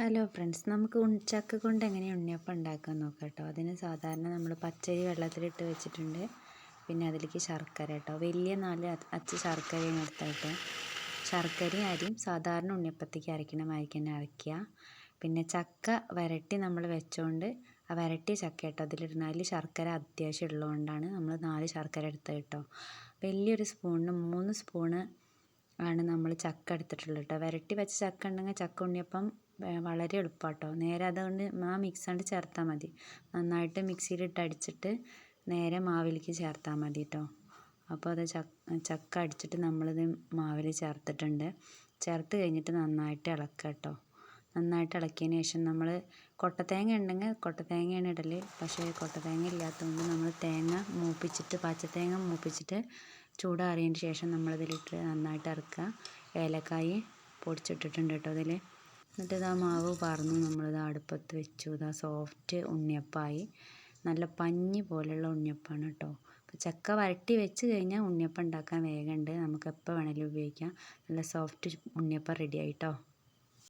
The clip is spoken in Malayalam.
ഹലോ ഫ്രണ്ട്സ്, നമുക്ക് ചക്ക കൊണ്ട് എങ്ങനെയാണ് ഉണ്ണിയപ്പം ഉണ്ടാക്കാൻ നോക്കാം കേട്ടോ. അതിന് സാധാരണ നമ്മൾ പച്ചരി വെള്ളത്തിലിട്ട് വെച്ചിട്ടുണ്ട്. പിന്നെ അതിലേക്ക് ശർക്കര കേട്ടോ, വലിയ 4 അച്ച് ശർക്കരയാണ് എടുത്തിട്ട് ശർക്കരയും അരിയും സാധാരണ ഉണ്ണിയപ്പത്തേക്ക് അരയ്ക്കണ മാതിരിക്ക് തന്നെ അരയ്ക്കുക. പിന്നെ ചക്ക വരട്ടി നമ്മൾ വെച്ചുകൊണ്ട് ആ വരട്ടിയ ചക്ക കേട്ടോ അതിലിടുന്ന. അതിൽ ശർക്കര അത്യാവശ്യം ഉള്ളതുകൊണ്ടാണ് നമ്മൾ 4 ശർക്കര എടുത്തത് കേട്ടോ. വലിയൊരു സ്പൂണിന് 3 സ്പൂണ് ആണ് നമ്മൾ ചക്ക എടുത്തിട്ടുള്ളത് കേട്ടോ. വരട്ടി വെച്ച ചക്ക ഉണ്ടെങ്കിൽ ചക്ക ഉണ്ണിയപ്പം വളരെ എളുപ്പമാണ് കേട്ടോ. നേരെ അതുകൊണ്ട് ആ മിക്സ് കൊണ്ട് ചേർത്താൽ മതി. നന്നായിട്ട് മിക്സിയിലിട്ട് അടിച്ചിട്ട് നേരെ മാവിലേക്ക് ചേർത്താൽ മതി കേട്ടോ. അപ്പോൾ അത് ചക്ക അടിച്ചിട്ട് നമ്മളിത് മാവിൽ ചേർത്തിട്ടുണ്ട്. ചേർത്ത് കഴിഞ്ഞിട്ട് നന്നായിട്ട് ഇളക്കുക കേട്ടോ. നന്നായിട്ട് ഇളക്കിയതിന് ശേഷം നമ്മൾ കൊട്ടത്തേങ്ങ ഉണ്ടെങ്കിൽ കൊട്ടത്തേങ്ങയാണ് ഇടൽ. പക്ഷേ കൊട്ടത്തേങ്ങ ഇല്ലാത്തതുകൊണ്ട് നമ്മൾ തേങ്ങ മൂപ്പിച്ചിട്ട് പച്ചത്തേങ്ങ മൂപ്പിച്ചിട്ട് ചൂടാറിയതിന് ശേഷം നമ്മളിതിലിട്ട് നന്നായിട്ട് ഇറക്കുക. ഏലക്കായ് പൊടിച്ചിട്ടിട്ടുണ്ട് കേട്ടോ അതിൽ. എന്നിട്ട് ഇതാ മാവ് പറന്ന് നമ്മളിത് അടുപ്പത്ത് വെച്ചു. ഇതാ സോഫ്റ്റ് ഉണ്ണിയപ്പമായി. നല്ല പഞ്ഞി പോലെയുള്ള ഉണ്ണിയപ്പമാണ് കേട്ടോ. അപ്പോൾ ചക്ക വരട്ടി വെച്ച് കഴിഞ്ഞാൽ ഉണ്ണിയപ്പം ഉണ്ടാക്കാൻ വേഗമുണ്ട്. നമുക്ക് എപ്പോൾ വേണമെങ്കിലും ഉപയോഗിക്കാം. നല്ല സോഫ്റ്റ് ഉണ്ണിയപ്പം റെഡി ആയിട്ടോ.